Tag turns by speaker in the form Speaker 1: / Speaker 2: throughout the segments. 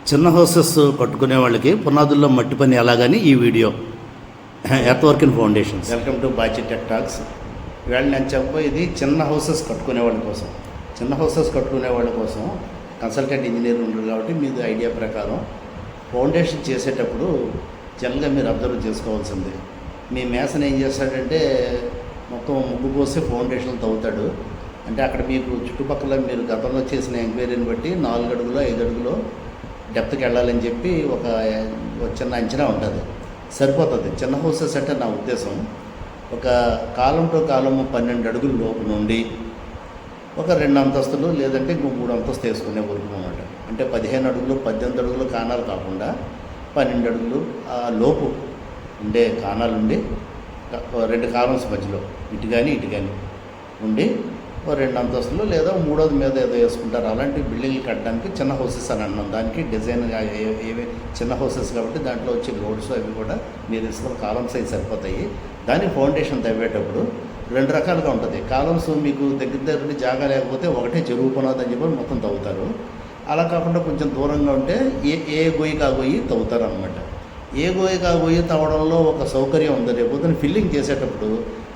Speaker 1: చిన్న హౌసెస్ కట్టుకునే వాళ్ళకి పునాదుల్లో మట్టి పని ఎలాగని ఈ video earth working foundations. Welcome to Bachi tech talks. ఇవాళ నేను చెప్పబోయేది చిన్న హౌసెస్ కట్టుకునే వాళ్ళ కోసం. చిన్న హౌసెస్ కట్టుకునే వాళ్ళ కోసం కన్సల్టెంట్ ఇంజనీర్ ఉండరు కాబట్టి మీది ఐడియా ప్రకారం ఫౌండేషన్ చేసేటప్పుడు జనరల్గా మీరు అబ్జర్వ్ చేసుకోవాల్సింది, మీ మేసన్ ఏం చేస్తాడంటే మొత్తం ముగ్గు పోసి ఫౌండేషన్ తవ్వుతాడు. అంటే అక్కడ మీకు చుట్టుపక్కల మీరు గతంలో చేసిన ఎంక్వైరీని బట్టి 4 అడుగులో 5 అడుగులో డెప్త్కి వెళ్ళాలని చెప్పి ఒక చిన్న అంచనా ఉంటుంది, సరిపోతుంది. చిన్న హౌసెస్ అంటే నా ఉద్దేశం ఒక కాలం టు కాలము 12 అడుగుల లోపు నుండి ఒక 2 అంతస్తులు లేదంటే ఇంకో 3 అంతస్తులు వేసుకునే వరకు అనమాట. అంటే 15 అడుగులు 18 అడుగులు కాణాలు కాకుండా 12 అడుగులు ఆ లోపు ఉండే కాణాలు ఉండి 2 కాలమ్స్ మధ్యలో ఇటు కానీ ఉండి 2 అంతస్తులు లేదా 3వ మీద ఏదో వేసుకుంటారు. అలాంటి బిల్డింగ్లు కట్టడానికి చిన్న హౌసెస్ అని అన్నాం. దానికి డిజైన్ ఏవి చిన్న హౌసెస్ కాబట్టి దాంట్లో వచ్చే లోడ్స్ అవి కూడా మీరు తీసుకున్న కాలమ్స్ అవి సరిపోతాయి. దాని ఫౌండేషన్ తవ్వేటప్పుడు 2 రకాలుగా ఉంటుంది. కాలమ్స్ మీకు దగ్గర జాగా లేకపోతే ఒకటే చెరువు పునాది అని చెప్పి మొత్తం తవ్వుతారు. అలా కాకుండా కొంచెం దూరంగా ఉంటే ఏ గొయ్యికి ఆ గొయ్యి తవ్వుతారు అనమాట. ఏ గొయ్యికి ఆ గొయ్యి తవ్వడంలో ఒక సౌకర్యం ఉంది. రేపు ఫిల్లింగ్ చేసేటప్పుడు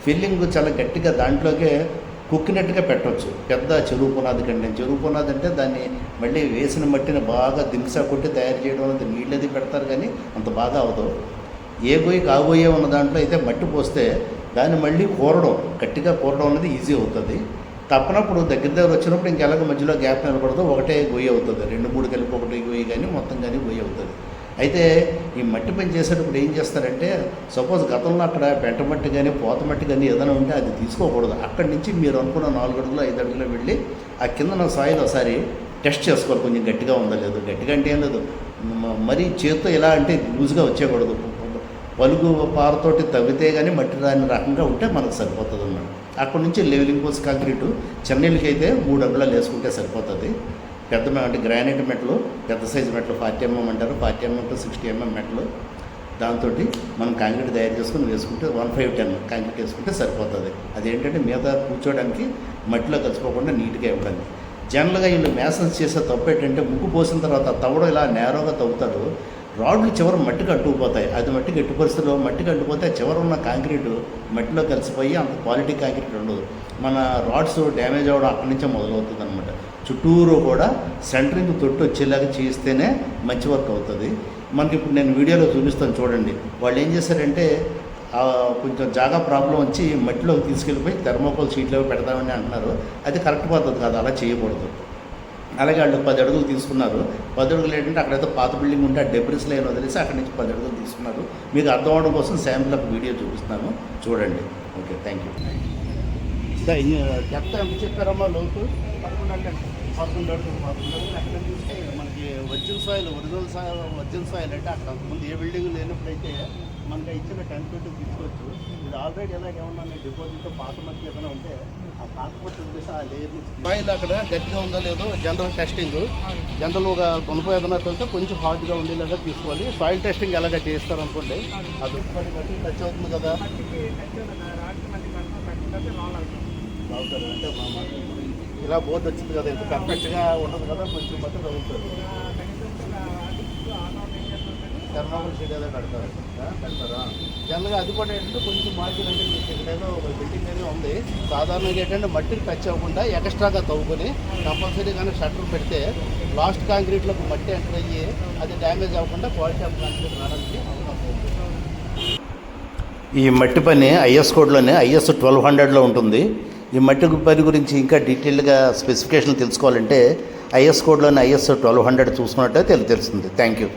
Speaker 1: ఫిల్లింగ్ చాలా గట్టిగా దాంట్లోకే కుక్కినట్టుగా పెట్టవచ్చు. పెద్ద చెరువు పునాది కంటే చెరువు పునాది అంటే దాన్ని మళ్ళీ వేసిన మట్టిని బాగా దింసా కొట్టి తయారు చేయడం అనేది నీళ్ళది పెడతారు కానీ అంత బాగా అవదు. ఏ గొయ్యి కాబోయే ఉన్న దాంట్లో అయితే మట్టి పోస్తే దాన్ని మళ్ళీ కూరడం గట్టిగా కూరడం అనేది ఈజీ అవుతుంది. తప్పనప్పుడు దగ్గర వచ్చినప్పుడు ఇంకెలాగ మధ్యలో గ్యాప్ నిలబడదు, ఒకటే గొయ్యి అవుతుంది. 2-3 కలిపి ఒకటి గొయ్యి కానీ మొత్తం కానీ గొయ్యి అవుతుంది. అయితే ఈ మట్టి పని చేసేటప్పుడు ఏం చేస్తారంటే సపోజ్ గతంలో అక్కడ పెంట మట్టి కానీ పోత మట్టి కానీ ఏదైనా ఉంటే అది తీసుకోకూడదు. అక్కడి నుంచి మీరు అనుకున్న 4 అడుగులు 5 అడుగులు వెళ్ళి ఆ కింద సాయిల్ ఒకసారి టెస్ట్ చేసుకోవాలి, కొంచెం గట్టిగా ఉందా లేదు. గట్టిగా అంటే ఏం లేదు, మరీ చేత్తో ఇలా అంటే లూజ్గా వచ్చేయకూడదు. పలుగు పారతోటి తవ్వితే కానీ మట్టి రాని రకంగా ఉంటే మనకు సరిపోతుంది అన్నమాట. అక్కడి నుంచి లెవెలింగ్ పోసి కాంక్రీటు చెన్నీళ్ళకి అయితే 3 అంగుళాలు వేసుకుంటే సరిపోతుంది. పెద్ద అంటే గ్రానైట్ మెట్లు, పెద్ద సైజు మెట్లు 40 mm అంటారు, 40 mm to 60 mm మెట్లు. దాంతో మనం కాంక్రీట్ తయారు చేసుకుని వేసుకుంటే 1/5-10 కాంక్రీట్ వేసుకుంటే సరిపోతుంది. అదేంటంటే మీద కూర్చోడానికి మట్టిలో కలిసిపోకుండా నీట్గా ఇవ్వడానికి. జనరల్గా వీళ్ళు మేసన్స్ చేసే తప్పు ఏంటంటే ముగ్గు పోసిన తర్వాత తవ్వడం ఇలా నేరోగా తవ్వుతారు, రాడ్లు చివరి మట్టికి అంటుకుపోతాయి. అది మట్టికి ఎట్టి పరిస్థితుల్లో మట్టికి అంటుకుపోతే చివరి ఉన్న కాంక్రీటు మట్టిలో కలిసిపోయి అంత క్వాలిటీ కాంక్రీట్ ఉండదు. మన రాడ్స్ డ్యామేజ్ అవ్వడం అక్కడి నుంచే మొదలవుతుంది అనమాట. చుట్టూరు కూడా సెంటరింగ్ తొట్టు వచ్చేలాగా చేస్తేనే మంచి వర్క్ అవుతుంది. మనకి ఇప్పుడు నేను వీడియోలో చూపిస్తాను చూడండి. వాళ్ళు ఏం చేశారంటే కొంచెం జాగా ప్రాబ్లం వచ్చి మట్టిలోకి తీసుకెళ్ళిపోయి థర్మోకోల్ షీట్లో పెడతామని అంటున్నారు. అది కరెక్ట్ పద్ధతి కాదు, అలా చేయకూడదు. అలాగే వాళ్ళు 10 అడుగులు తీసుకున్నారు. 10 అడుగులు ఏంటంటే అక్కడైతే పాత బిల్డింగ్ ఉంటే ఆ డెబ్రిస్ లైన్ వదిలేసి అక్కడి నుంచి 10 అడుగులు తీసుకున్నారు. మీకు అర్థం అవడం కోసం శాంపుల్ ఒక వీడియో చూపిస్తున్నాను చూడండి. Okay, thank you. ఎంత చెప్పారమ్మా లోతు? 11 అడుగులు. అక్కడ చూస్తే మనకి ఒరిజినల్ సాయిల్ అంటే అక్కడ అంతకుముందు ఏ బిల్డింగ్ లేనప్పుడైతే మనకి ఇచ్చిన 10 feet తీసుకోవచ్చు. ఇది ఆల్రెడీ ఏమన్నా డిపాజిట్ పాత మట్టి ఏదైనా ఉంటే ఆ పాత మట్టి వచ్చేసి ఆ లేయర్ సాయిల్ అక్కడ గట్టిగా ఉందో లేదో జనరల్ టెస్టింగ్. జనరల్ ఒక గుణప ఏదైనా వెళ్తే కొంచెం హార్డ్గా ఉండేలాగా తీసుకోవాలి. సాయిల్ టెస్టింగ్ ఎలాగ చేస్తారు అనుకోండి, అది మట్టి టచ్ అవుతుంది కదా. అవుతారు అంటే ఇలా బోర్డు వచ్చింది కదా, ఇంత పర్ఫెక్ట్గా ఉండదు కదా, కొంచెం మట్టి తగ్గుతుంది. థర్మోకోల్ షీట్ ఏదో పెడతారా జనరల్గా. అది కూడా ఏంటంటే కొంచెం మార్జిన్ అంటే మీకు ఎక్కడైనా ఒక బిల్డింగ్ అనేది ఉంది, సాధారణంగా ఏంటంటే మట్టిని టచ్ అవ్వకుండా ఎక్స్ట్రాగా తవ్వుకొని కంపల్సరీ కానీ షట్టర్ పెడితే లాస్ట్ కాంక్రీట్లోకి మట్టి ఎంటర్ అయ్యి అది డ్యామేజ్ అవ్వకుండా క్వాలిటీ ఆఫ్ కాంక్రీట్ రావడానికి అవకాశం. ఈ మట్టి పని ఐఎస్ కోడ్లోనే IS 1200లో ఉంటుంది. ఈ మట్టి పని గురించి ఇంకా డీటెయిల్గా స్పెసిఫికేషన్లు తెలుసుకోవాలంటే IS కోడ్లోనే IS 1200 చూసుకున్నట్టయితే తెలుస్తుంది. Thank you.